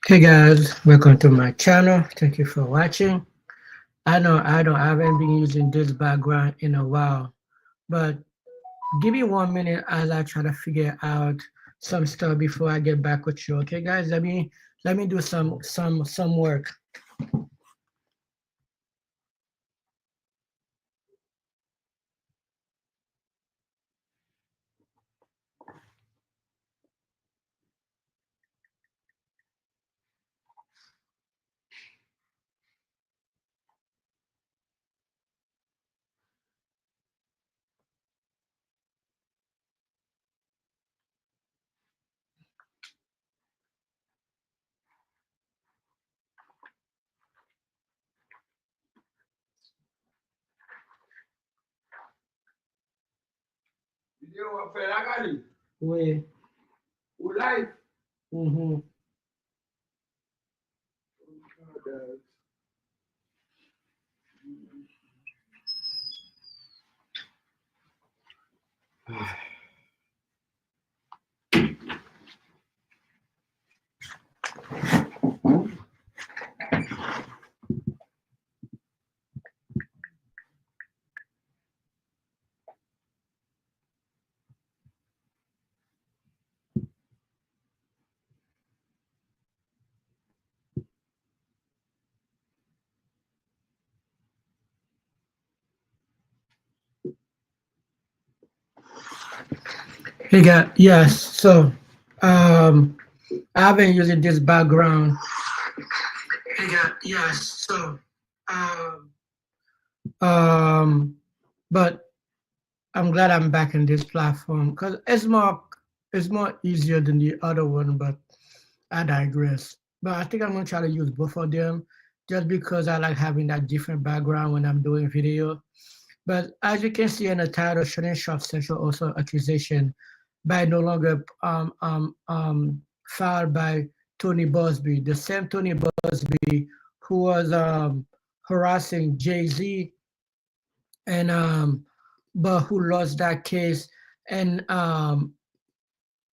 Hey guys, welcome to my channel. Thank you for watching. I haven't been using this background in a while, but give me 1 minute as I try to figure out some stuff before I get back with you. Okay, guys, let me do some work. Video fait la galerie. Oui. Ou live. Mm-hmm. Hey guys, yes. So, um, I've been using this background. Hey guys, yes. So, um, um, but I'm glad I'm back in this platform because it's more easier than the other one, but I digress. But I think I'm gonna try to use both of them just because I like having that different background when I'm doing video. But as you can see in the title, shouldn't shop central also accusation by no longer filed by Tony Busby, the same Tony Busby who was harassing Jay-Z and but who lost that case and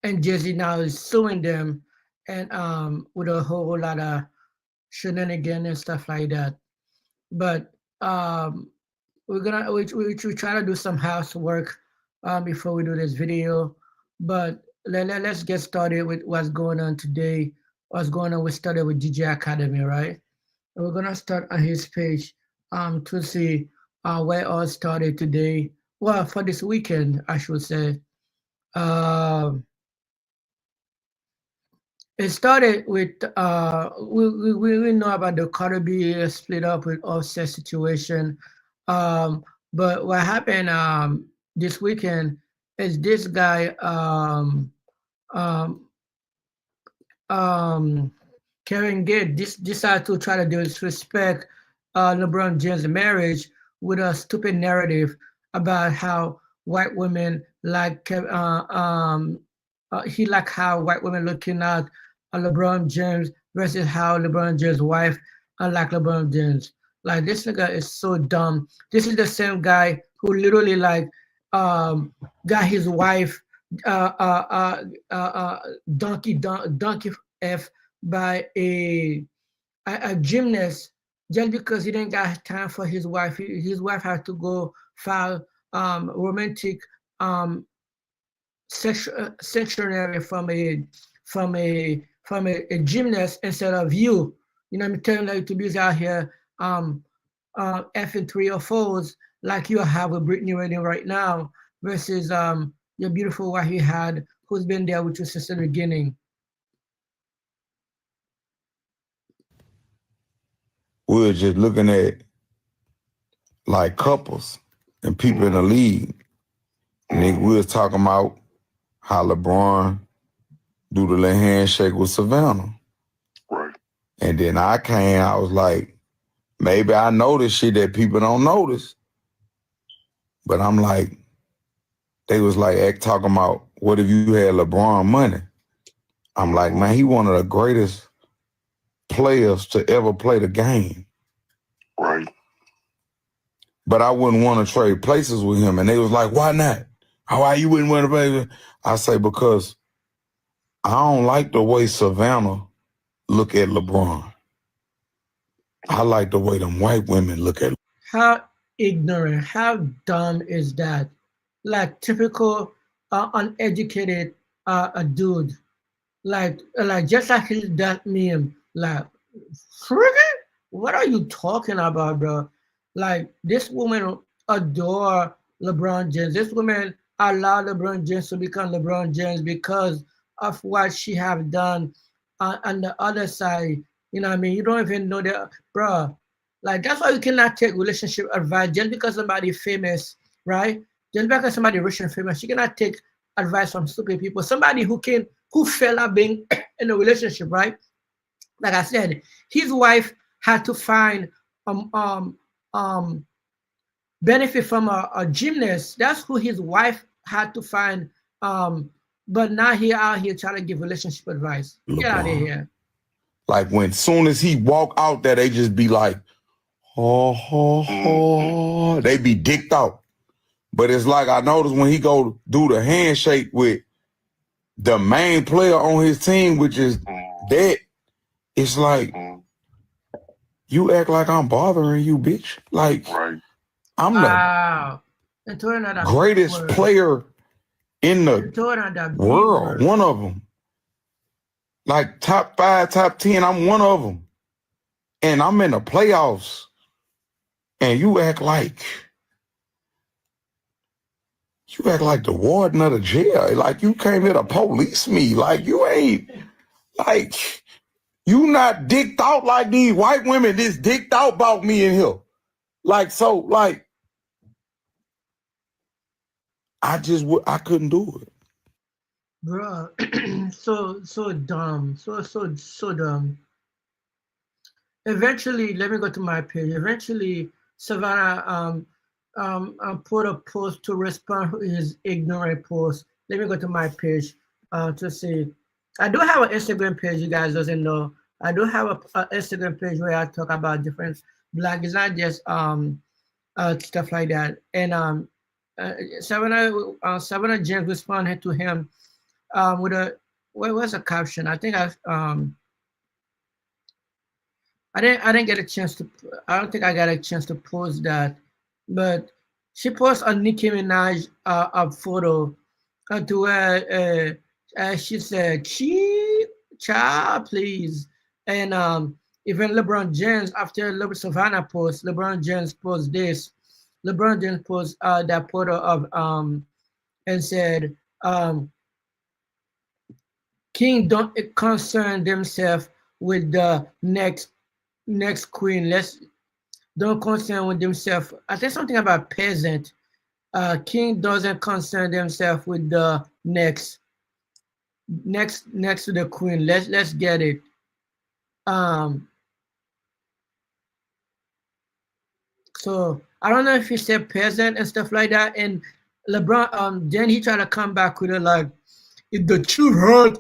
Jay-Z now is suing them and with a whole lot of shenanigans and stuff like that. But we try to do some housework before we do this video. But let's get started with what's going on today. What's going on? We started with DJ Academy, right? And we're gonna start on his page to see where all started today. Well, for this weekend, I should say. Um, It started with we know about the Carter B split up with Offset situation, um, but what happened this weekend is this guy um, um, Karen Gate decided to try to disrespect LeBron James' marriage with a stupid narrative about how white women he like how white women looking at LeBron James versus how LeBron James' wife unlike LeBron James. Like this nigga is so dumb. This is the same guy who literally got his wife uh, uh, uh, donkey f by a gymnast just because he didn't got time for his wife. His wife had to go file romantic um, sanctuary from a gymnast instead of you. You know, I'm telling you to be out here effing three or fours like you have with Brittany Rennie right now versus your beautiful wife you had who's been there with you since the beginning. We were just looking at like couples and people in the league. And we was talking about how LeBron do the little handshake with Savannah. Right. And then I was like, maybe I noticed shit that people don't notice. But I'm like, they was like talking about, what if you had LeBron money? I'm like, man, he one of the greatest players to ever play the game. Right. But I wouldn't want to trade places with him. And they was like, why not? Why you wouldn't want to play with him? I say, because I don't like the way Savannah look at LeBron. I like the way them white women look at. How ignorant, how dumb is that? Like typical uneducated a dude. Like just like his that meme. Like, friggin', what are you talking about, bro? Like this woman adore LeBron James. This woman allowed LeBron James to become LeBron James because of what she have done on the other side. You know what I mean? You don't even know that, bro. Like that's why you cannot take relationship advice just because somebody famous, right? Just because somebody rich and famous, you cannot take advice from stupid people. Somebody who fell out being in a relationship, right? Like I said, his wife had to find um um um benefit from a gymnast. That's who his wife had to find. But now he out here trying to give relationship advice. Get out of LeBron. here. Like when soon as he walk out there, they just be like, oh. They be dicked out. But it's like I noticed when he go do the handshake with the main player on his team, which is that, it's like, you act like I'm bothering you, bitch. Like, Right. I'm Wow. And throwing out the that greatest word. player in the Throwing out that big world. word. One of them. Like top 5, top 10, I'm one of them. And I'm in the playoffs. And you act like the warden of the jail. Like you came here to police me. Like you ain't, like, you not dicked out like these white women just dicked out about me in here. Like, so, like, I couldn't do it. Bro, so dumb. So dumb. Eventually, let me go to my page. Eventually, Savannah put a post to respond to his ignorant post. Let me go to my page to see. I do have an Instagram page. You guys doesn't know. I do have a Instagram page where I talk about different black. It's not just stuff like that. And Savannah James responded to him with a what was a caption? I think I didn't get a chance to. I don't think I got a chance to post that, but she posted a Nicki Minaj a photo to where she said, child, please," and even LeBron James after Savannah post, LeBron James post this. LeBron James post that photo of and said, "King don't concern themselves with the next queen. Let's don't concern with themselves." I think something about peasant. King doesn't concern themselves with the next to the queen. Let's get it. Um, so I don't know if he said peasant and stuff like that. And LeBron, then he tried to come back with it like, if the truth hurts,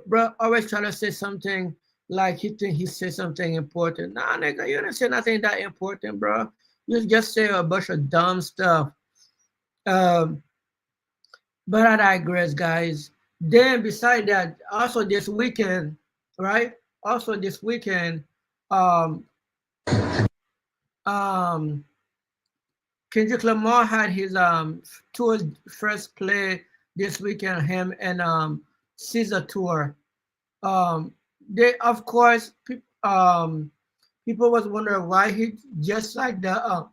bro, always trying to say something like he think he said something important. Nah, nigga, you didn't say nothing that important, bro. You just say a bunch of dumb stuff. Um, but I digress, guys. Then beside that, also this weekend, right? Also this weekend, um, um, Kendrick Lamar had his tour first play this weekend. Him and Caesar tour. They of course people was wondering why he just like the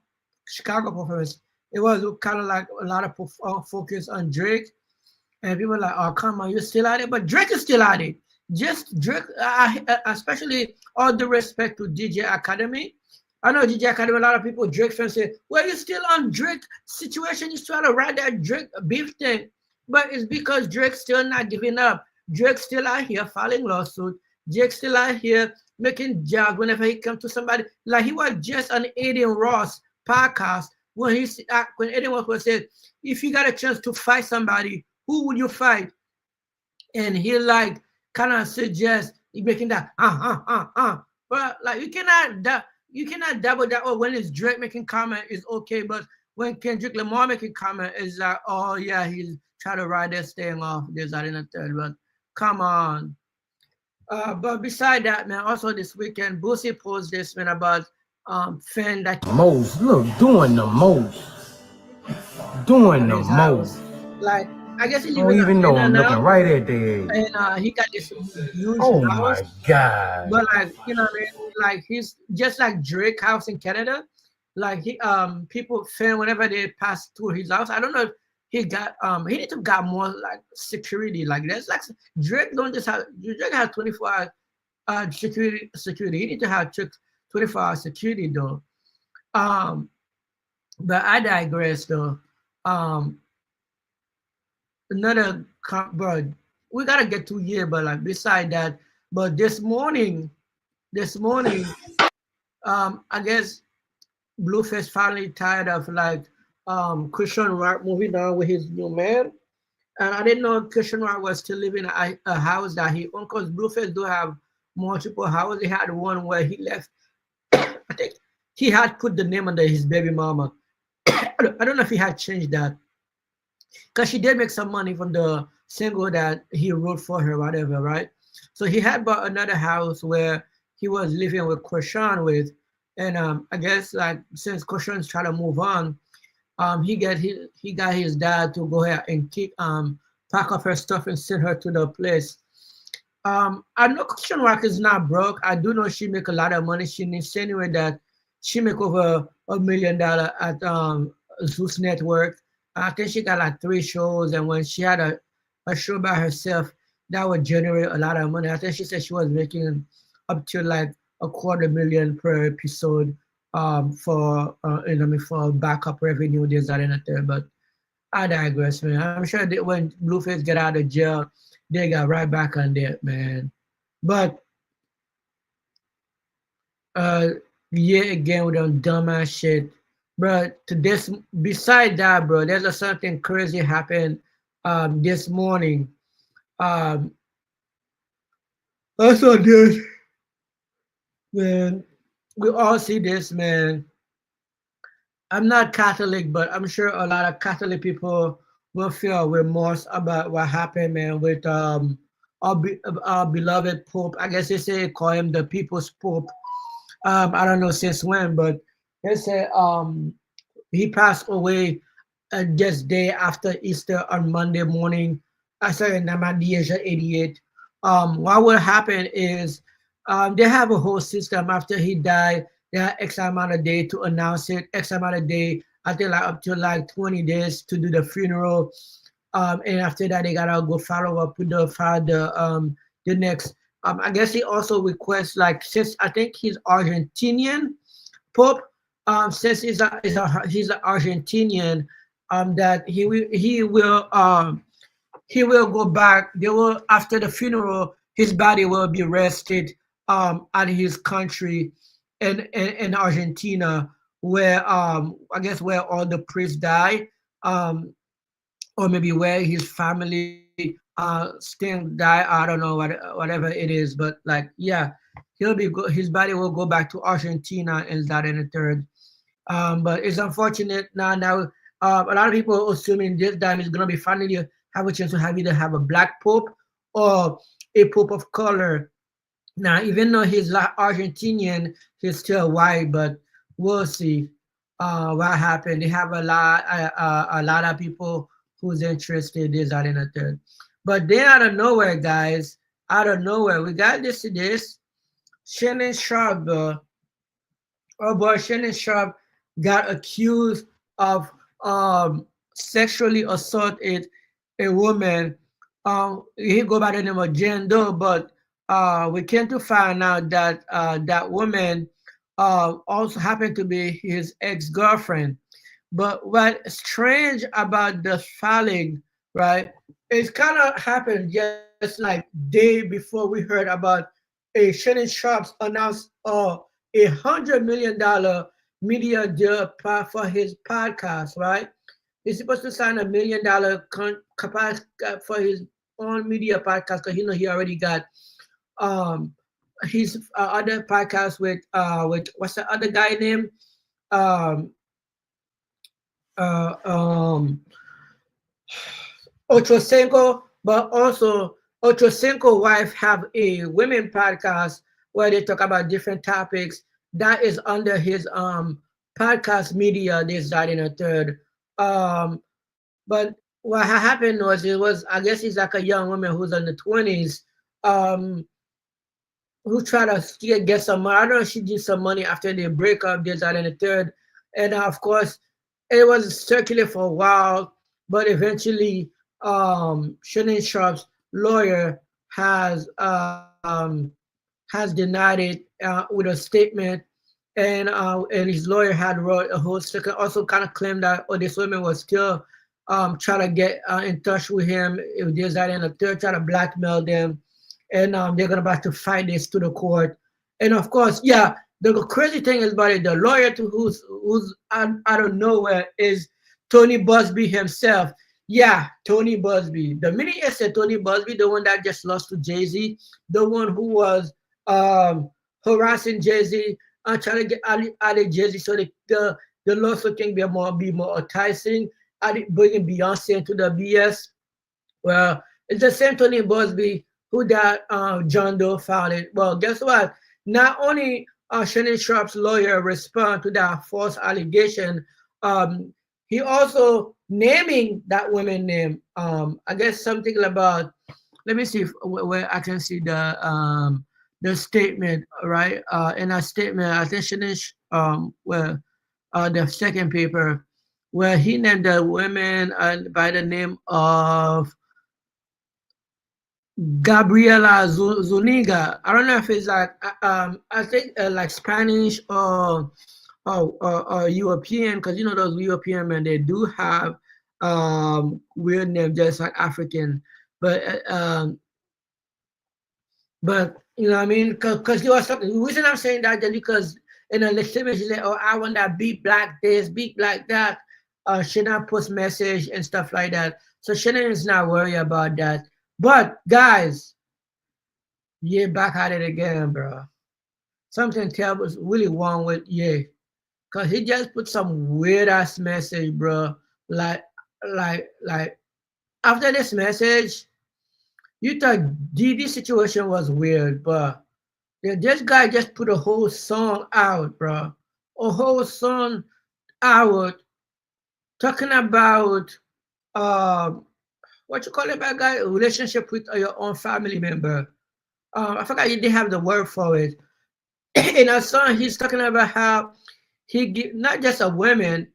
Chicago performance. It was kind of like a lot of focus on Drake, and people were like, "Oh, come on, you're still at it," but Drake is still at it. Just Drake, especially all the respect to DJ Academy. I know DJ Academy. A lot of people, Drake fans say, "Well, you're still on Drake situation. You trying to ride that Drake beef thing," but it's because Drake's still not giving up. Drake's still out here filing lawsuit. Drake's still out here making jobs whenever he comes to somebody. Like he was just on Aiden Ross podcast when when Aiden Ross was said, "If you got a chance to fight somebody, who would you fight?" And he like kind of suggest you making that but like you cannot double that. Or when it's Drake making comment is okay, but when Kendrick Lamar making comment is like, oh yeah, he's trying to ride that staying off this, that, and the third. But come on. But beside that, man, also this weekend, Boosie posted this man about fan that Most, look, doing the most, doing the his house. most. Like I guess he I live don't in even know. Atlanta I'm looking now, right at the. and he got this huge Oh house. my God. But like you know, what I mean? Like he's just like Drake house in Canada. Like he people fan whenever they pass through his house. I don't know if he need to got more like security. Like that's like Drake don't just have Drake has 24 hour security. He need to have 24 hour security though. Um, but I digress though. Um, another bro, we gotta get to here, but like beside that, but this morning, I guess Blueface finally tired of like Christian Rock moving on with his new man. And I didn't know Christian Rock was still living in a house that he owned because Blueface do have multiple houses. He had one where he left. I think he had put the name under his baby mama. I don't know if he had changed that because she did make some money from the single that he wrote for her, whatever, right? So he had bought another house where he was living with Krishan with, and I guess like since Krishan's trying to move on, he got his dad to go ahead and pack up her stuff and send her to the place. I know Christian Rock is not broke. I do know she make a lot of money. She insinuated that she make over $1 million at Zeus Network. I think she got like 3 shows, and when she had a show by herself, that would generate a lot of money. I think she said she was making up to like a 250,000 per episode for backup revenue, this, that, and the third. But I digress, man. I'm sure that when Blueface get out of jail, they got right back on that, man. But uh yeah, again with them dumbass shit. Bro, to this beside that, bro, there's something crazy happened this morning. Um I saw this, man. We all see this, man. I'm not Catholic, but I'm sure a lot of Catholic people will feel remorse about what happened, man, with our beloved Pope. I guess they say call him the People's Pope. I don't know since when, but they say he passed away just day after Easter on Monday morning. I said in the age of 88. What will happen is they have a whole system after he died. They have X amount of day to announce it, X amount of day, I think like up to like 20 days to do the funeral. And after that, they gotta go follow up with the next. I guess he also requests like since I think he's Argentinian Pope, since he's an Argentinian, that he will go back. They will after the funeral, his body will be rested at his country in Argentina, where I guess where all the priests die, or maybe where his family still die. I don't know whatever it is, but like yeah, his body will go back to Argentina and that and the third. But it's unfortunate now. A lot of people assuming this time is gonna be finally have a chance to have either have a black pope or a pope of color. Now, even though he's like Argentinian, he's still white, but we'll see what happened. They have a lot of people who's interested in this that and the third. But then out of nowhere, guys, out of nowhere, we got this Shannon Sharp, oh boy, Shannon Sharp got accused of sexually assaulted a woman. He go by the name of Jane Doe, but we came to find out that that woman also happened to be his ex-girlfriend. But what's strange about the filing, right? It's kind of happened just like day before we heard about a Shannon Sharps announced $100 million media deal for his podcast, right? He's supposed to sign $1 million for his own media podcast because he already got um his other podcast with what's the other guy name? Um uh um Ochocinco, but also Ochocinco wife have a women podcast where they talk about different topics. That is under his podcast media, this, that, and a third. But what happened was, it was, I guess he's like a young woman who's in the 20s, um, who try to get some money. I don't know if she did some money after they break up, this, that, and the third. And of course, it was circulated for a while, but eventually, Shannon Sharp's lawyer has denied it with a statement, and his lawyer had wrote a whole second, also kind of claimed that, oh, this woman was still trying to get in touch with him. It was that, and the third try to blackmail them, and they're gonna about to fight this to the court. And of course, yeah, the crazy thing is about it, the lawyer to who's out of nowhere is Tony Busby himself. Yeah, Tony Busby. The minute you said Tony Busby, the one that just lost to Jay-Z, the one who was um, harassing Jay-Z and trying to get out of Jay-Z so the lawsuit can be more enticing, bringing Beyonce into the BS. Well, it's the same Tony Busby who that John Doe filed it. Well, guess what? Not only Shannon Sharp's lawyer respond to that false allegation, he also naming that woman name. I guess something about. Let me see where I can see the statement, right? In that statement, I think Shannon, where the second paper, where he named the women by the name of Gabriela Zuniga. I don't know if it's like I think like Spanish or European, because you know those European men, they do have weird names just like African, but but you know what I mean, because there was something. The reason I'm saying that is because in the next image, you say, oh, I want that beat black this, beat black that. Shannon post message and stuff like that. So Shannon is not worried about that. But guys, yeah, back at it again, bro. Something terrible is really wrong with cause he just put some weird ass message, bro. Like after this message, you thought this situation was weird, but this guy just put a whole song out, bro. A whole song out talking about what you call it, bad guy? A relationship with your own family member. I forgot they have the word for it. In a song, he's talking about how he give not just a woman,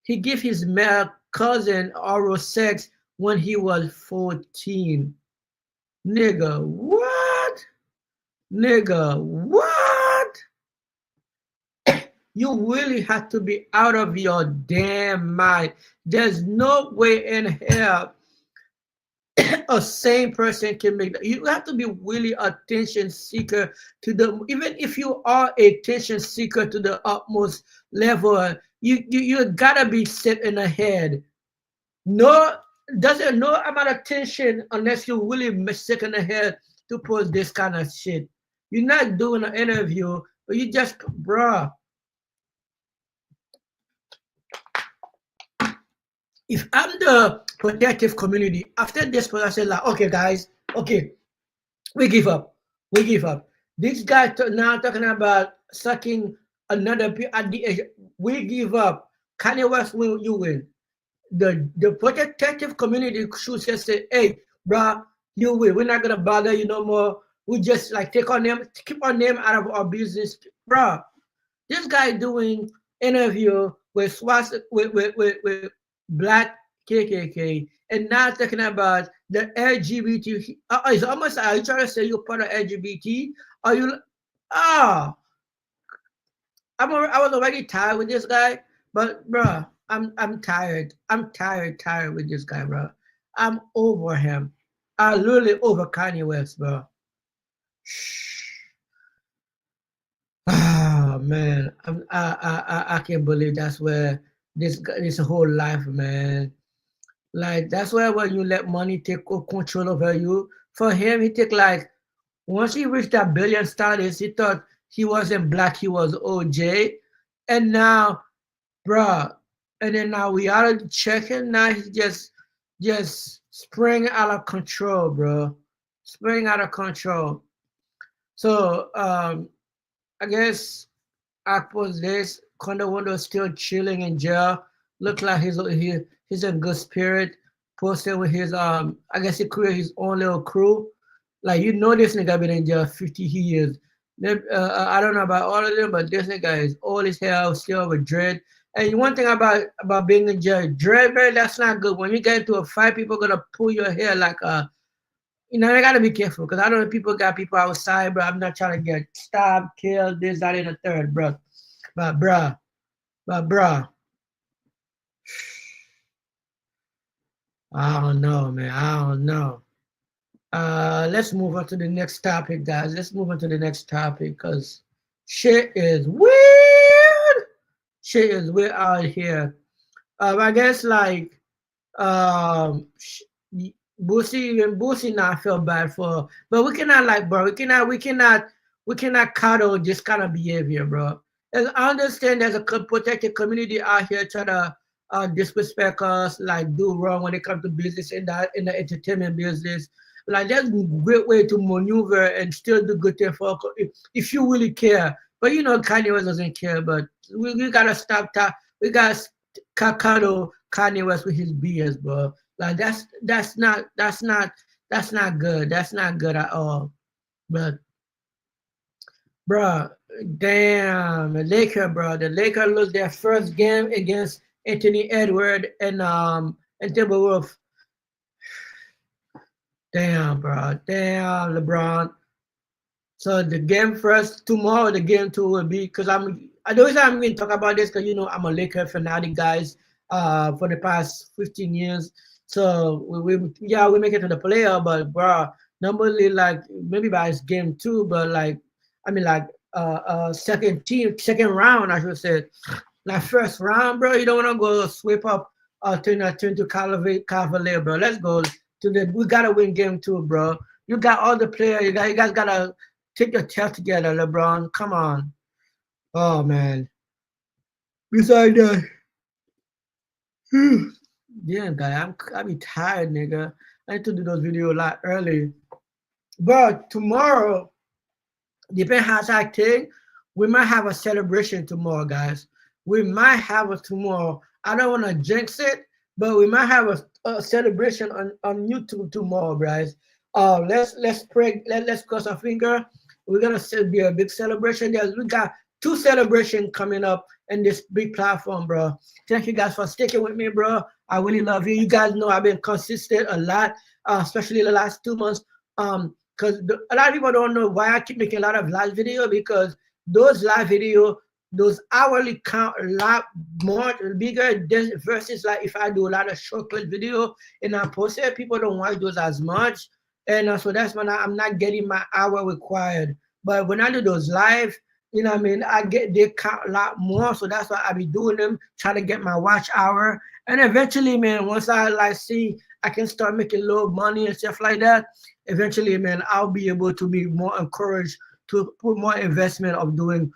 he give his male cousin oral sex when he was 14. Nigga, what? Nigga, what? You really have to be out of your damn mind. There's no way in hell a sane person can make that. You have to be really attention seeker to the, even if you are a attention seeker to the utmost level, you gotta be set in the head. No, doesn't no amount of tension unless you really sick in the head to post this kind of shit. You're not doing an interview, but you just, bruh. If I'm the protective community, after this, I say like, okay, guys, okay, we give up. We give up. This guy now talking about sucking another at the age. We give up. Kanye West will you win. The protective community should just say, hey, bro, you win. We're not gonna bother you no more. We just like take our name, keep our name out of our business, bro. This guy doing interview with with black KKK and now talking about the LGBT. It's almost, are you trying to say you're part of LGBT? Are you? Ah, I was already tired with this guy, but bro, I'm tired. I'm tired with this guy, bro. I'm over him. I'm literally over Kanye West, bro. Ah man, I can't believe that's where this whole life, man. Like that's where when you let money take control over you. For him, he take like once he reached that billion status, he thought he wasn't black, he was OJ, and now, bruh, and then now we out of checking. Now he's just spring out of control, bro. spreading out of control. So I guess I post this. Kondo still chilling in jail. Look like he's in good spirit. Posted with his I guess he created his own little crew. Like you know this nigga been in jail 50 years. I don't know about all of them, but this nigga is old as hell, still with dread. And one thing about being in jail, dread, man, that's not good. When you get into a fight, people gonna pull your hair like a I gotta be careful because I know people got people outside, bro. I'm not trying to get stabbed, killed, this, that, and the third, bro. But bruh, I don't know, man. I don't know. Let's move on to the next topic, guys. Let's move on to the next topic because shit is weird. Shit is weird out here. I guess like um Boosie, even Boosie not feel bad for, but we cannot like, bro. We cannot coddle this kind of behavior, bro. And I understand there's a protected community out here trying to disrespect us, like do wrong when it comes to business in the entertainment business. Like that's a great way to maneuver and still do good thing for if you really care. But Kanye West doesn't care. But we gotta stop that. We gotta coddle Kanye West with his BS, bro. Like that's not good. That's not good at all. But bro, damn the Laker, bro. The Laker lose their first game against Anthony Edward and Timberwolf. Damn, bro. Damn, LeBron. So the game first tomorrow, the game two will be because the reason I'm going to talk about this because I'm a Laker fanatic, guys. For the past 15 years, so we make it to the player, but bro, normally like maybe by game two, but like I mean like second round, I should say, like first round, bro. You don't want to go sweep up turn to Cavalier, bro. Let's go to we gotta win game two, bro. You got all the players. You guys gotta take your tail together, LeBron. Come on. Oh man. Besides that, yeah, guy, I be tired, nigga. I need to do those videos a lot early. But tomorrow, depending how I think, we might have a celebration tomorrow, guys. We might have a tomorrow. I don't want to jinx it, but we might have a celebration on YouTube tomorrow, guys. Let's pray. Let's cross our finger. We're gonna be a big celebration. We got two celebrations coming up in this big platform, bro. Thank you guys for sticking with me, bro. I really love you. You guys know I've been consistent a lot, especially the last 2 months. Because a lot of people don't know why I keep making a lot of live video because those live video, those hourly count a lot more bigger versus like if I do a lot of short clip video and I post it, people don't watch those as much. And so that's when I'm not getting my hour required. But when I do those live, what I mean, they count a lot more. So that's why I be doing them, trying to get my watch hour. And eventually, man, once I like see I can start making a little money and stuff like that, eventually, man, I'll be able to be more encouraged to put more investment of doing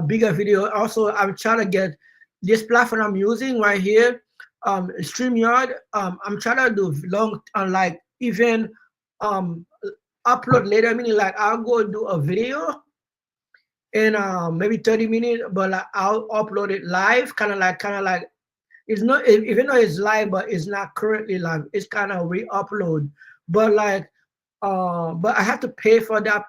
bigger video. Also, I'm trying to get this platform I'm using right here, StreamYard. I'm trying to do long, like even upload later, meaning like I'll go do a video in maybe 30 minutes, but like I'll upload it live, kind of like it's not even though it's live, but it's not currently live. It's kind of re-upload, but like but I have to pay for that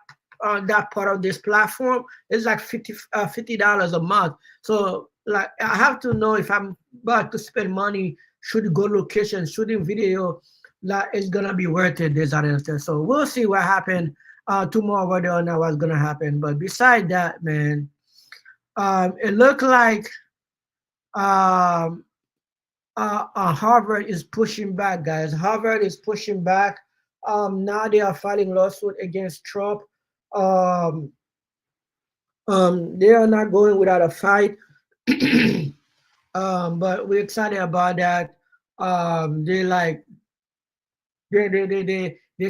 part of this platform. It's like $50 a month. So like I have to know if I'm about to spend money, should go location, shooting video, that is gonna be worth it. This and that. So we'll see what happens tomorrow, whether or not what's gonna happen. But beside that, man, it looked like Harvard is pushing back, guys. Harvard is pushing back. Now they are filing lawsuit against Trump. They are not going without a fight. But we're excited about that. They like they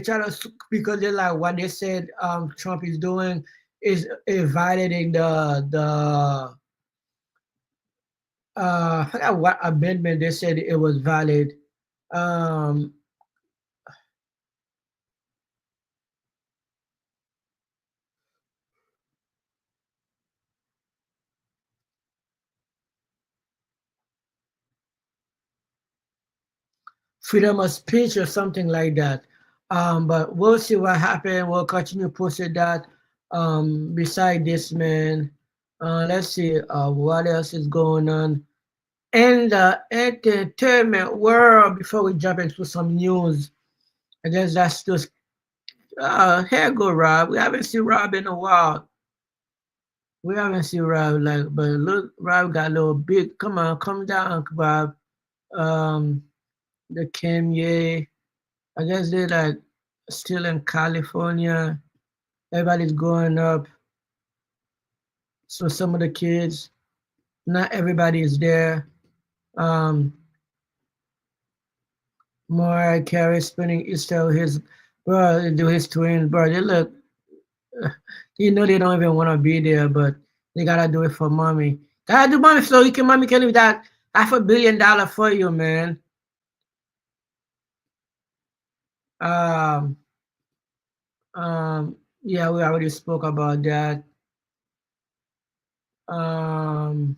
try to because they like what they said Trump is doing is violating the I forgot what amendment they said it was valid. Um freedom of speech or something like that. But we'll see what happens. We'll continue posting that. Beside this, man, let's see what else is going on in the entertainment world before we jump into some news. I guess that's just here go Rob. We haven't seen Rob in a while. We haven't seen Rob like, but look, Rob got a little big. Come on, come down, Rob. Um, the Kanye. I guess they're like still in California. Everybody's growing up. So some of the kids, not everybody is there. Um, Mariah Carey spending Easter with his bro, do his twin bro. They look, you know, they don't even want to be there, but they gotta do it for mommy. Gotta do mommy so mommy can leave that $500 million for you, man. Um, yeah, we already spoke about that. Um,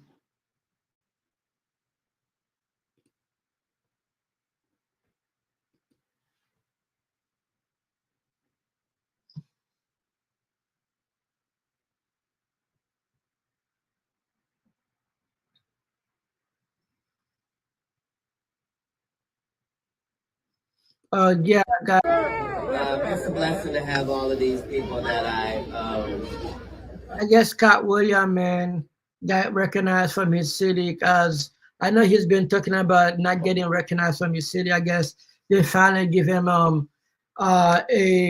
yeah, It's a blessing to have all of these people that I guess Scott William, man, got recognized from his city because I know he's been talking about not getting recognized from his city. I guess they finally give him a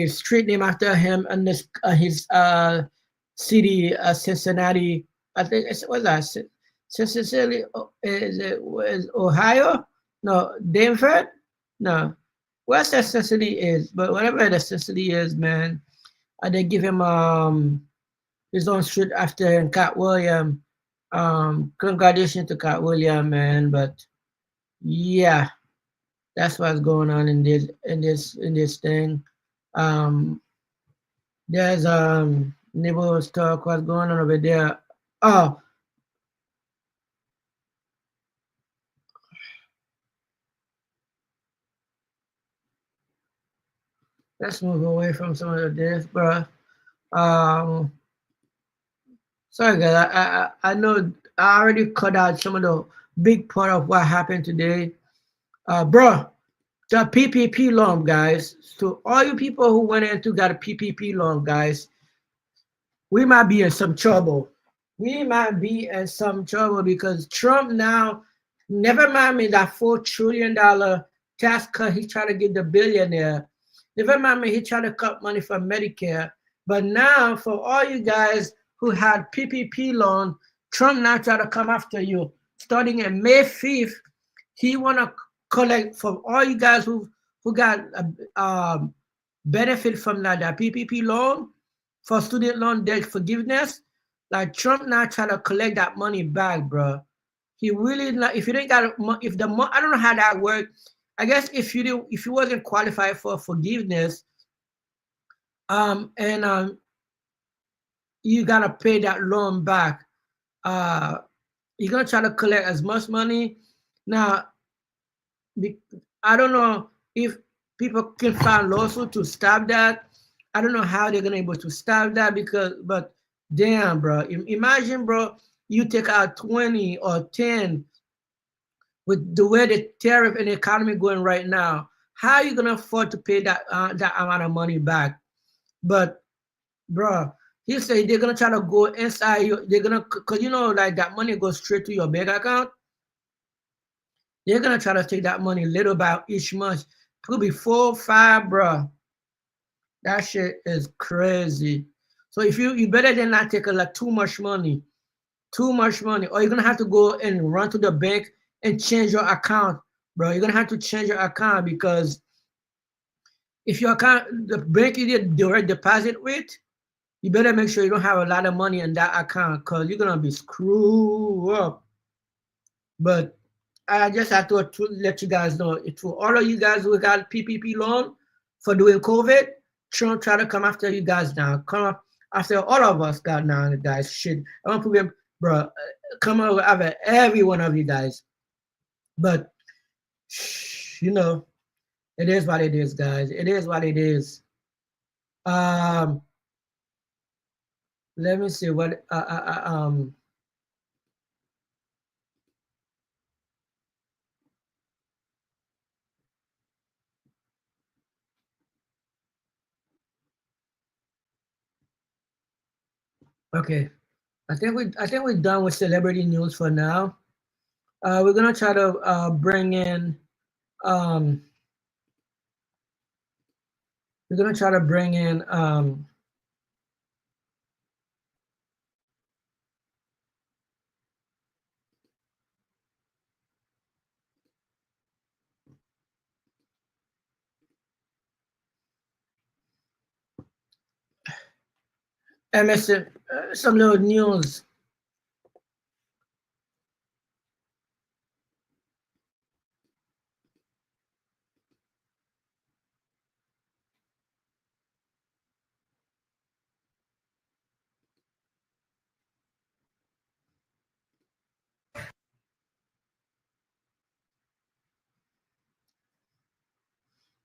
street name after him and this his city, Cincinnati. I think it's what's that? Cincinnati? Is it was Ohio? No, Denver? No. Where's that Cincinnati is? But whatever the Cincinnati is, man, they give him his own street after him, Cat William. Congratulations to Cat William, man. But yeah, that's what's going on in this thing. Um, there's neighborhood talk. What's going on over there? Oh, let's move away from some of this, bro. Um, sorry guys, I know I already cut out some of the big part of what happened today. Bro, the PPP loan, guys. So all you people who went into got a PPP loan, guys, we might be in some trouble. We might be in some trouble because Trump now, never mind me that $4 trillion tax cut he tried to give the billionaire. Never mind me he tried to cut money from Medicare. But now for all you guys who had PPP loan, Trump now try to come after you. Starting in May 5th, he wanna collect from all you guys who got benefit from that PPP loan for student loan debt forgiveness. Like Trump now trying to collect that money back, bro. He really not. If you didn't got if the I don't know how that works. I guess if you wasn't qualified for forgiveness, and you gotta pay that loan back. Uh, you're gonna try to collect as much money. Now, I don't know if people can find lawsuit to stop that. I don't know how they're gonna able to stop that because, but damn, bro, imagine, bro, you take out 20 or 10 with the way the tariff and the economy going right now. How are you gonna afford to pay that amount of money back? But, bro, he said they're gonna try to go inside you. They're gonna, cause like that money goes straight to your bank account. They're gonna try to take that money little by each month. Could be 4, 5, bro. That shit is crazy. So if you better than not take like too much money, or you're gonna have to go and run to the bank and change your account, bro. You're gonna have to change your account because if your account, the bank you did direct deposit with, you better make sure you don't have a lot of money in that account because you're gonna be screwed up. But I just have to let you guys know, to all of you guys who got PPP loan for doing COVID, Trump try to come after you guys now. Come up after all of us got now, guys. Shit, I want to put him, bro. Come over after every one of you guys. But you know, It is what it is, guys. It is what it is. Let me see what okay. I think we're done with celebrity news for now. We're gonna try to bring in um we're gonna try to bring in MSN, some little news.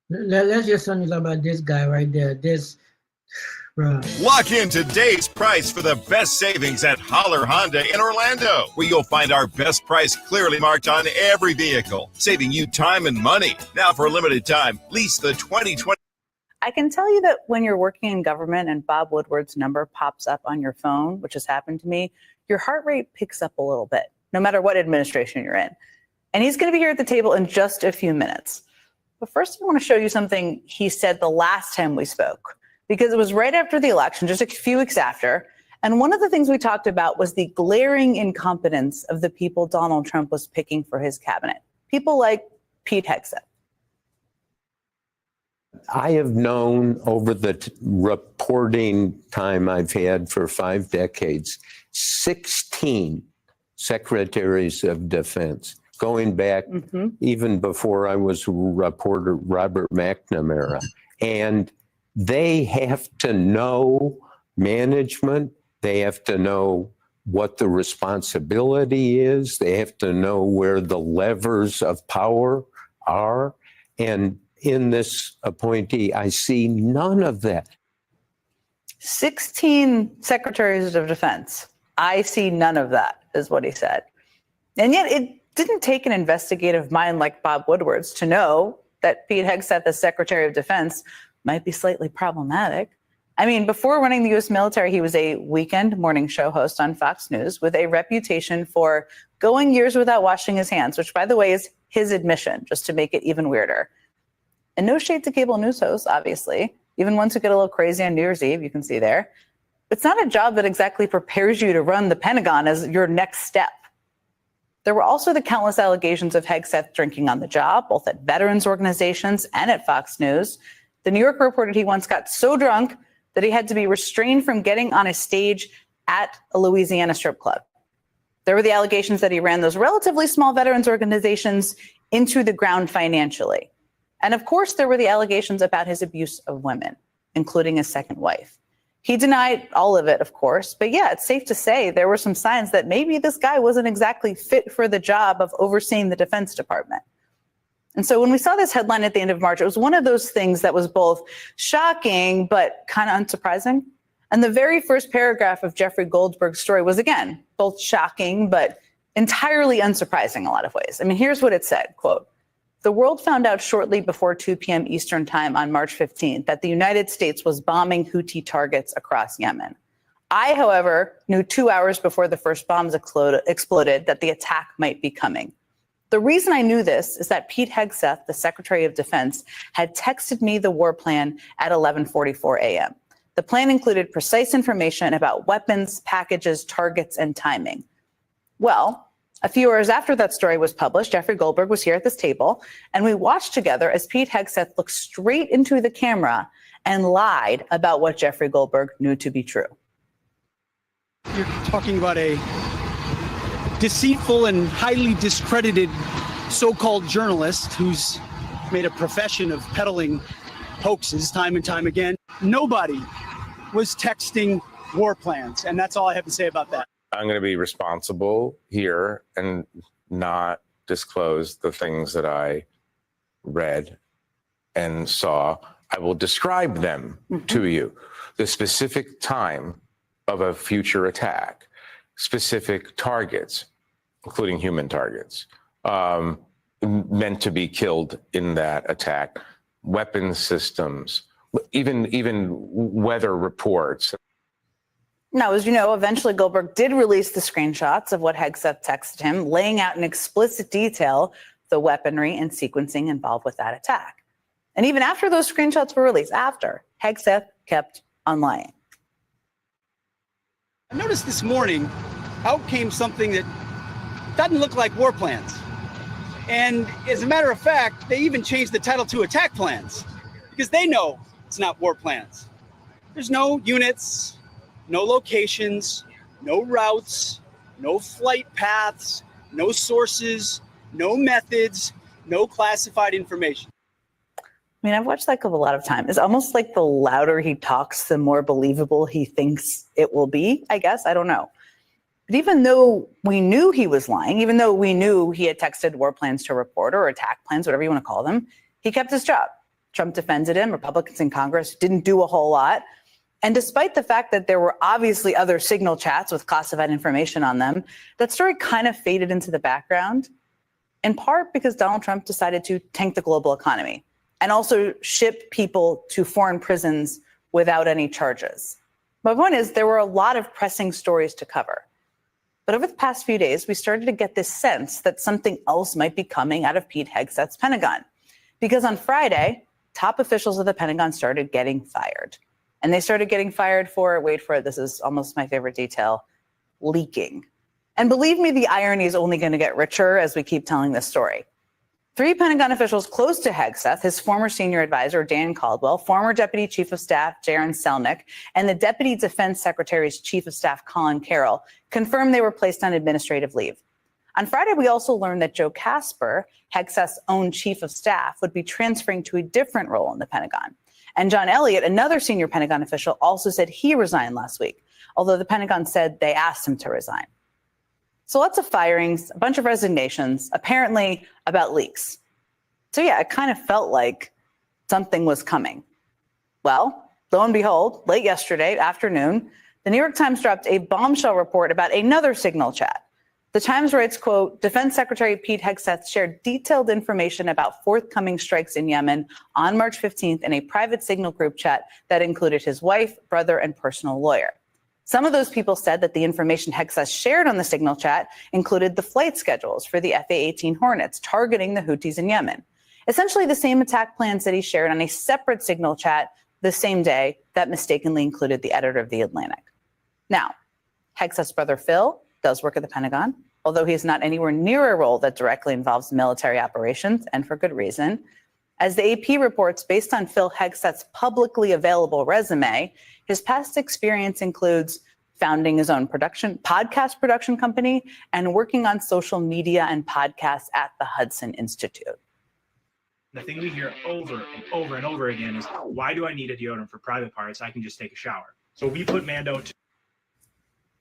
Let's just tell you about this guy right there. This, bro. Lock in today's price for the best savings at Holler Honda in Orlando, where you'll find our best price clearly marked on every vehicle, saving you time and money. Now, for a limited time, lease the 2020. I can tell you that when you're working in government and Bob Woodward's number pops up on your phone, which has happened to me, your heart rate picks up a little bit, no matter what administration you're in. And he's going to be here at the table in just a few minutes. But first, I want to show you something he said the last time we spoke, because it was right after the election, just a few weeks after. And one of the things we talked about was the glaring incompetence of the people Donald Trump was picking for his cabinet. People like Pete Hegseth. I have known over the reporting time I've had for 5 decades, 16 secretaries of defense, going back even before I was reporter Robert McNamara. And they have to know management. They have to know what the responsibility is. They have to know where the levers of power are. And in this appointee, I see none of that. 16 secretaries of defense. I see none of that, is what he said. And yet it didn't take an investigative mind like Bob Woodward's to know that Pete Hegseth, as Secretary of Defense, might be slightly problematic. I mean, before running the U.S. military, he was a weekend morning show host on Fox News with a reputation for going years without washing his hands, which, by the way, is his admission, just to make it even weirder. And no shade to cable news hosts, obviously, even ones who get a little crazy on New Year's Eve, you can see there. It's not a job that exactly prepares you to run the Pentagon as your next step. There were also the countless allegations of Hegseth drinking on the job, both at veterans organizations and at Fox News. The New Yorker reported he once got so drunk that he had to be restrained from getting on a stage at a Louisiana strip club. There were the allegations that he ran those relatively small veterans organizations into the ground financially. And of course, there were the allegations about his abuse of women, including his second wife. He denied all of it, of course, but yeah, it's safe to say there were some signs that maybe this guy wasn't exactly fit for the job of overseeing the Defense Department. And so when we saw this headline at the end of March, it was one of those things that was both shocking but kind of unsurprising. And the very first paragraph of Jeffrey Goldberg's story was, again, both shocking but entirely unsurprising in a lot of ways. I mean, here's what it said, quote, "The world found out shortly before 2 p.m. Eastern time on March 15th that the United States was bombing Houthi targets across Yemen. I, however, knew 2 hours before the first bombs exploded that the attack might be coming. The reason I knew this is that Pete Hegseth, the Secretary of Defense, had texted me the war plan at 11:44 a.m. The plan included precise information about weapons, packages, targets, and timing. Well, a few hours after that story was published, Jeffrey Goldberg was here at this table, and we watched together as Pete Hegseth looked straight into the camera and lied about what Jeffrey Goldberg knew to be true." You're talking about a deceitful and highly discredited so-called journalist who's made a profession of peddling hoaxes time and time again. Nobody was texting war plans, and that's all I have to say about that. I'm going to be responsible here and not disclose the things that I read and saw, I will describe them to you. The specific time of a future attack, specific targets, including human targets, meant to be killed in that attack, weapons systems, even weather reports. Now, as you know, eventually Goldberg did release the screenshots of what Hegseth texted him, laying out in explicit detail the weaponry and sequencing involved with that attack. And even after those screenshots were released, Hegseth kept on lying. I noticed this morning out came something that doesn't look like war plans. And as a matter of fact, they even changed the title to attack plans because they know it's not war plans. There's no units, no locations, no routes, no flight paths, no sources, no methods, no classified information. I mean, I've watched that clip a lot of times. It's almost like the louder he talks, the more believable he thinks it will be, I guess. I don't know. But even though we knew he was lying, even though we knew he had texted war plans to a reporter or attack plans, whatever you want to call them, he kept his job. Trump defended him. Republicans in Congress didn't do a whole lot. And despite the fact that there were obviously other signal chats with classified information on them, that story kind of faded into the background, in part because Donald Trump decided to tank the global economy and also ship people to foreign prisons without any charges. My point is, there were a lot of pressing stories to cover. But over the past few days, we started to get this sense that something else might be coming out of Pete Hegseth's Pentagon. Because on Friday, top officials of the Pentagon started getting fired. And they started getting fired for, wait for it, this is almost my favorite detail, leaking. And believe me, the irony is only going to get richer as we keep telling this story. 3 Pentagon officials close to Hegseth, his former senior advisor, Dan Caldwell, former Deputy Chief of Staff, Jaron Selnick, and the Deputy Defense Secretary's Chief of Staff, Colin Carroll, confirmed they were placed on administrative leave. On Friday, we also learned that Joe Casper, Hegseth's own Chief of Staff, would be transferring to a different role in the Pentagon. And John Elliott, another senior Pentagon official, also said he resigned last week, although the Pentagon said they asked him to resign. So lots of firings, a bunch of resignations, apparently about leaks. So yeah, it kind of felt like something was coming. Well, lo and behold, late yesterday afternoon, the New York Times dropped a bombshell report about another signal chat. The Times writes, quote, Defense Secretary Pete Hegseth shared detailed information about forthcoming strikes in Yemen on March 15th in a private signal group chat that included his wife, brother, and personal lawyer. Some of those people said that the information Hegseth shared on the signal chat included the flight schedules for the FA-18 Hornets targeting the Houthis in Yemen. Essentially the same attack plans that he shared on a separate signal chat the same day that mistakenly included the editor of The Atlantic. Now, Hegseth's brother Phil does work at the Pentagon, although he's not anywhere near a role that directly involves military operations, and for good reason. As the AP reports, based on Phil Hegseth's publicly available resume, his past experience includes founding his own podcast production company and working on social media and podcasts at the Hudson Institute. The thing we hear over and over and over again is, why do I need a deodorant for private parts? I can just take a shower. So we put Mando to...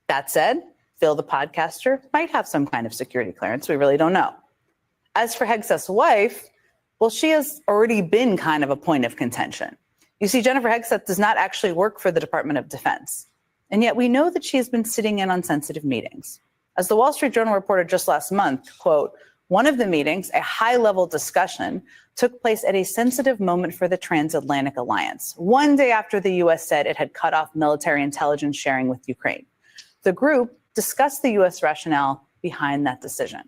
That said, Phil, the podcaster, might have some kind of security clearance. We really don't know. As for Hegseth's wife, well, she has already been kind of a point of contention. You see, Jennifer Hegseth does not actually work for the Department of Defense. And yet we know that she has been sitting in on sensitive meetings. As the Wall Street Journal reported just last month, quote, one of the meetings, a high-level discussion, took place at a sensitive moment for the transatlantic alliance, one day after the U.S. said it had cut off military intelligence sharing with Ukraine. The group discussed the U.S. rationale behind that decision.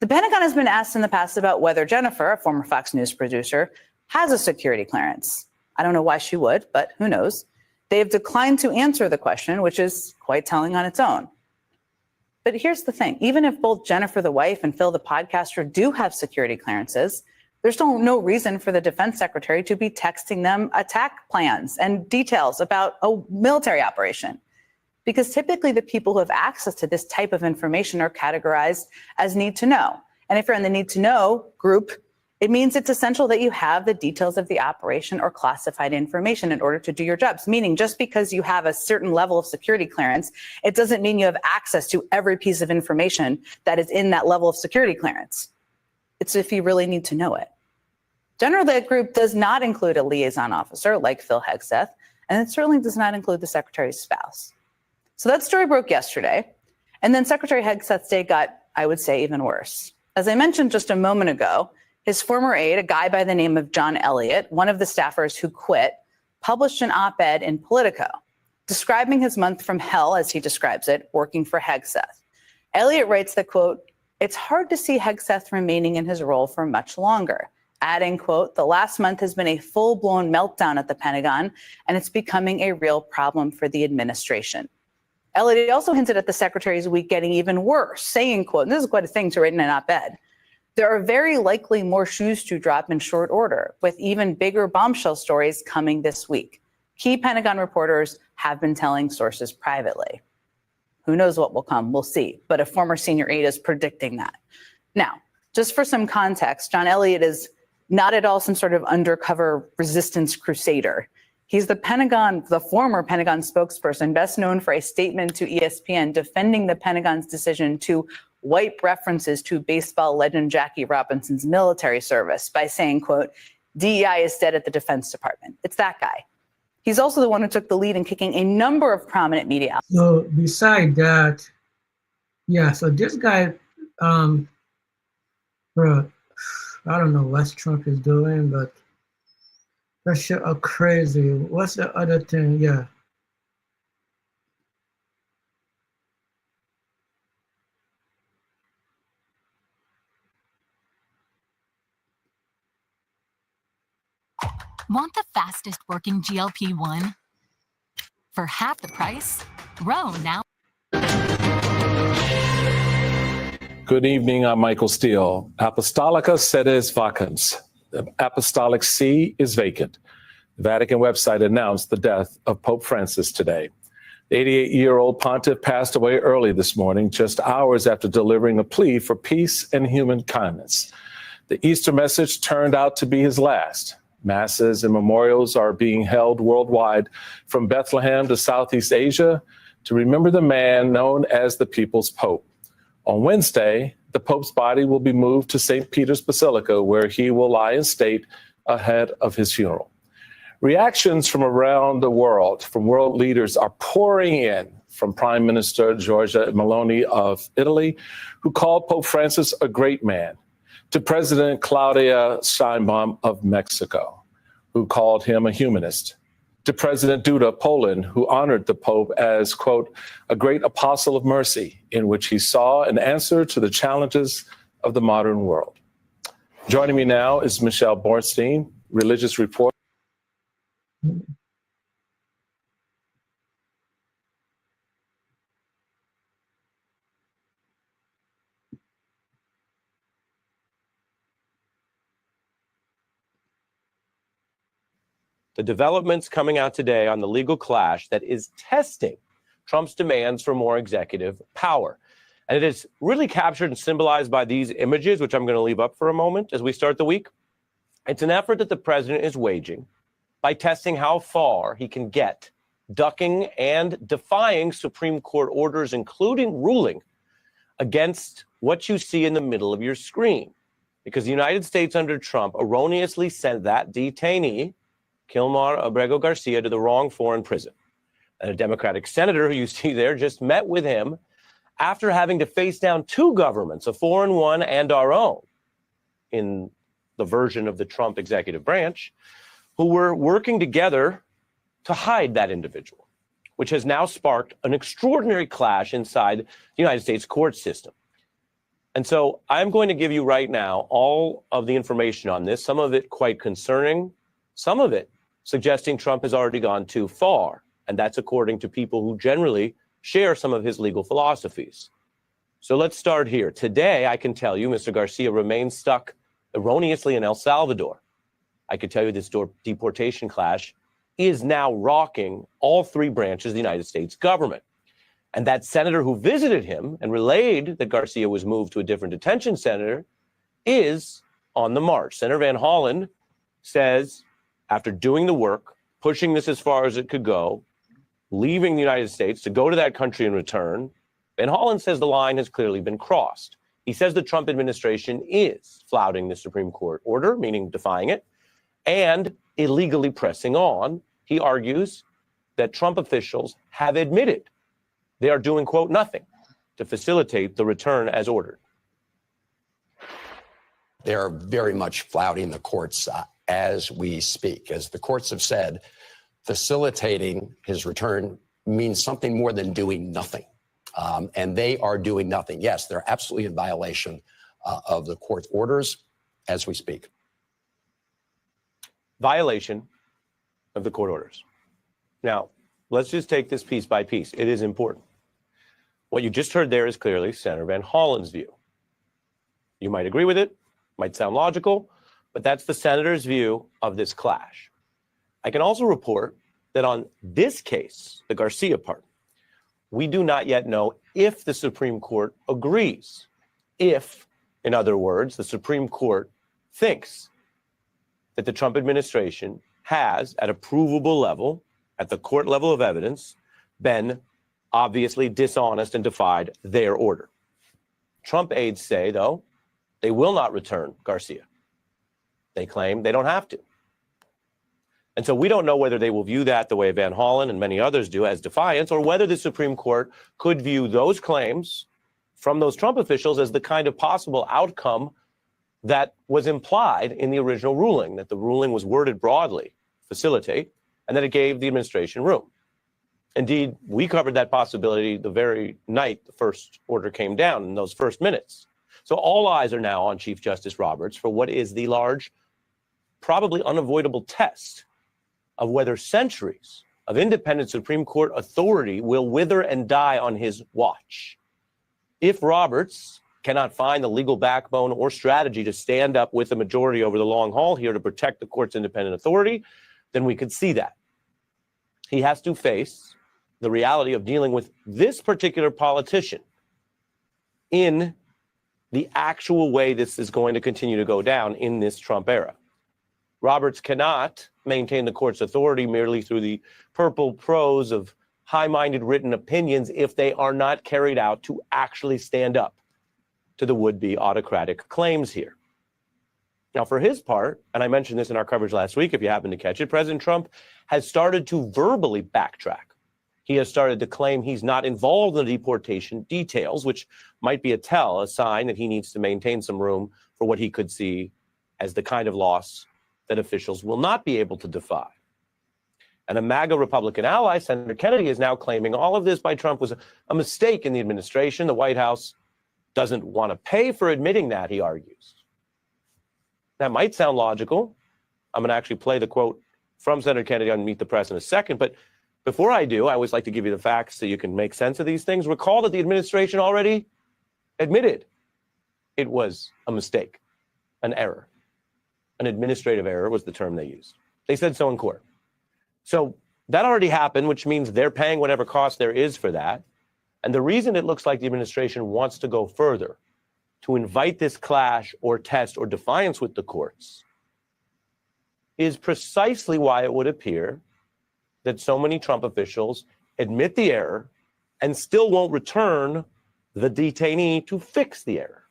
The Pentagon has been asked in the past about whether Jennifer, a former Fox News producer, has a security clearance. I don't know why she would, but who knows? They have declined to answer the question, which is quite telling on its own. But here's the thing. Even if both Jennifer, the wife, and Phil, the podcaster, do have security clearances, there's no reason for the defense secretary to be texting them attack plans and details about a military operation. Because typically the people who have access to this type of information are categorized as need to know. And if you're in the need to know group, it means it's essential that you have the details of the operation or classified information in order to do your jobs. Meaning just because you have a certain level of security clearance, it doesn't mean you have access to every piece of information that is in that level of security clearance. It's if you really need to know it. Generally, that group does not include a liaison officer like Phil Hegseth, and it certainly does not include the secretary's spouse. So that story broke yesterday, and then Secretary Hegseth's day got, I would say, even worse. As I mentioned just a moment ago, his former aide, a guy by the name of John Elliott, one of the staffers who quit, published an op-ed in Politico describing his month from hell, as he describes it, working for Hegseth. Elliott writes that, quote, "It's hard to see Hegseth remaining in his role for much longer," adding, quote, "The last month has been a full-blown meltdown at the Pentagon, and it's becoming a real problem for the administration." Elliott also hinted at the secretary's week getting even worse, saying, quote, and this is quite a thing to write in an op-ed, "There are very likely more shoes to drop in short order, with even bigger bombshell stories coming this week. Key Pentagon reporters have been telling sources privately." Who knows what will come? We'll see. But a former senior aide is predicting that. Now, just for some context, John Elliott is not at all some sort of undercover resistance crusader. He's the former Pentagon spokesperson, best known for a statement to ESPN defending the Pentagon's decision to wipe references to baseball legend Jackie Robinson's military service by saying, quote, "DEI is dead at the Defense Department." It's that guy. He's also the one who took the lead in kicking a number of prominent media. So beside that, yeah, so this guy, bro, I don't know what Trump is doing, but that shit are crazy. What's the other thing? Yeah. Want the fastest working GLP-1? For half the price? Row now. Good evening, I'm Michael Steele. Apostolica sedes vacans. The Apostolic See is vacant. The Vatican website announced the death of Pope Francis today. The 88-year-old pontiff passed away early this morning, just hours after delivering a plea for peace and human kindness. The Easter message turned out to be his last. Masses and memorials are being held worldwide, from Bethlehem to Southeast Asia, to remember the man known as the People's Pope. On Wednesday, the Pope's body will be moved to St. Peter's Basilica, where he will lie in state ahead of his funeral. Reactions from around the world, from world leaders, are pouring in, from Prime Minister Giorgia Meloni of Italy, who called Pope Francis a great man, to President Claudia Sheinbaum of Mexico, who called him a humanist, to President Duda of Poland, who honored the Pope as, quote, "a great apostle of mercy," in which he saw an answer to the challenges of the modern world. Joining me now is Michelle Bornstein, religious reporter. The developments coming out today on the legal clash that is testing Trump's demands for more executive power. And it is really captured and symbolized by these images, which I'm going to leave up for a moment as we start the week. It's an effort that the president is waging by testing how far he can get, ducking and defying Supreme Court orders, including ruling against what you see in the middle of your screen. Because the United States under Trump erroneously sent that detainee, Kilmar Abrego Garcia, to the wrong foreign prison. And a Democratic senator who you see there just met with him after having to face down two governments, a foreign one and our own, in the version of the Trump executive branch, who were working together to hide that individual, which has now sparked an extraordinary clash inside the United States court system. And so I'm going to give you right now all of the information on this, some of it quite concerning, some of it suggesting Trump has already gone too far. And that's according to people who generally share some of his legal philosophies. So let's start here. Today, I can tell you, Mr. Garcia remains stuck erroneously in El Salvador. I could tell you this deportation clash is now rocking all three branches of the United States government. And that senator who visited him and relayed that Garcia was moved to a different detention center is on the march. Senator Van Hollen says, after doing the work, pushing this as far as it could go, leaving the United States to go to that country and return, Van Hollen says the line has clearly been crossed. He says the Trump administration is flouting the Supreme Court order, meaning defying it, and illegally pressing on. He argues that Trump officials have admitted they are doing, quote, nothing to facilitate the return as ordered. They're very much flouting the courts as we speak. As the courts have said, facilitating his return means something more than doing nothing. And they are doing nothing. Yes, they're absolutely in violation of the court orders as we speak. Violation of the court orders. Now, let's just take this piece by piece. It is important. What you just heard there is clearly Senator Van Hollen's view. You might agree with it, might sound logical, but that's the senator's view of this clash. I can also report that on this case, the Garcia part, we do not yet know if the Supreme Court agrees. If, in other words, the Supreme Court thinks that the Trump administration has, at a provable level, at the court level of evidence, been obviously dishonest and defied their order. Trump aides say, though, they will not return Garcia. They claim they don't have to. And so we don't know whether they will view that the way Van Hollen and many others do as defiance, or whether the Supreme Court could view those claims from those Trump officials as the kind of possible outcome that was implied in the original ruling, that the ruling was worded broadly, facilitate, and that it gave the administration room. Indeed, we covered that possibility the very night the first order came down, in those first minutes. So all eyes are now on Chief Justice Roberts for what is the large, probably unavoidable test of whether centuries of independent Supreme Court authority will wither and die on his watch. If Roberts cannot find the legal backbone or strategy to stand up with the majority over the long haul here to protect the court's independent authority, then we could see that. He has to face the reality of dealing with this particular politician in the actual way this is going to continue to go down in this Trump era. Roberts cannot maintain the court's authority merely through the purple prose of high-minded written opinions if they are not carried out to actually stand up to the would-be autocratic claims here. Now, for his part, and I mentioned this in our coverage last week, if you happen to catch it, President Trump has started to verbally backtrack. He has started to claim he's not involved in the deportation details, which might be a sign that he needs to maintain some room for what he could see as the kind of loss that officials will not be able to defy. And a MAGA Republican ally, Senator Kennedy, is now claiming all of this by Trump was a mistake in the administration. The White House doesn't want to pay for admitting that, he argues. That might sound logical. I'm going to actually play the quote from Senator Kennedy on Meet the Press in a second. But before I do, I always like to give you the facts so you can make sense of these things. Recall that the administration already admitted it was a mistake, an error. An administrative error was the term they used. They said so in court. So that already happened, which means they're paying whatever cost there is for that. And the reason it looks like the administration wants to go further, to invite this clash or test or defiance with the courts, is precisely why it would appear that so many Trump officials admit the error and still won't return the detainee to fix the error.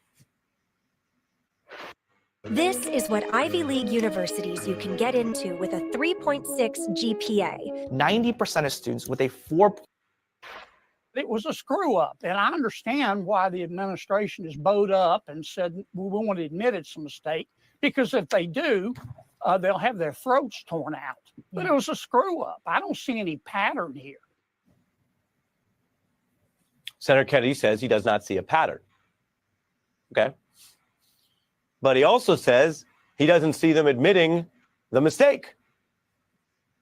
This is what Ivy League universities you can get into with a 3.6 GPA. 90% of students with a 4. It was a screw up, and I understand why the administration is bowed up and said we won't admit it's a mistake, because if they do, they'll have their throats torn out. But it was a screw up. I don't see any pattern here. Senator Kennedy says he does not see a pattern. Okay. But he also says he doesn't see them admitting the mistake,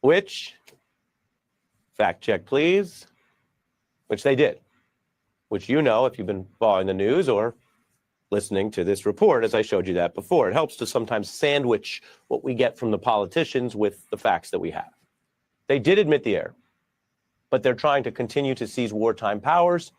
which, fact check please, which they did, which you know if you've been following the news or listening to this report, as I showed you that before. It helps to sometimes sandwich what we get from the politicians with the facts that we have. They did admit the error, but they're trying to continue to seize wartime powers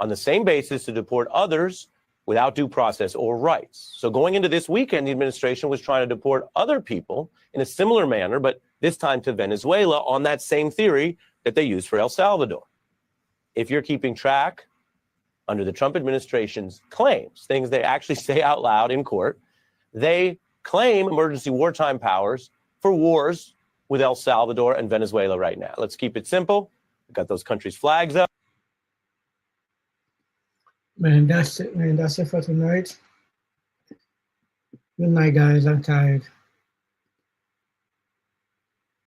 on the same basis to deport others without due process or rights. So going into this weekend, the administration was trying to deport other people in a similar manner, but this time to Venezuela on that same theory that they used for El Salvador. If you're keeping track under the Trump administration's claims, things they actually say out loud in court, they claim emergency wartime powers for wars with El Salvador and Venezuela right now. Let's keep it simple. We've got those countries' flags up. Man, that's it, man. That's it for tonight. Good night, guys. I'm tired.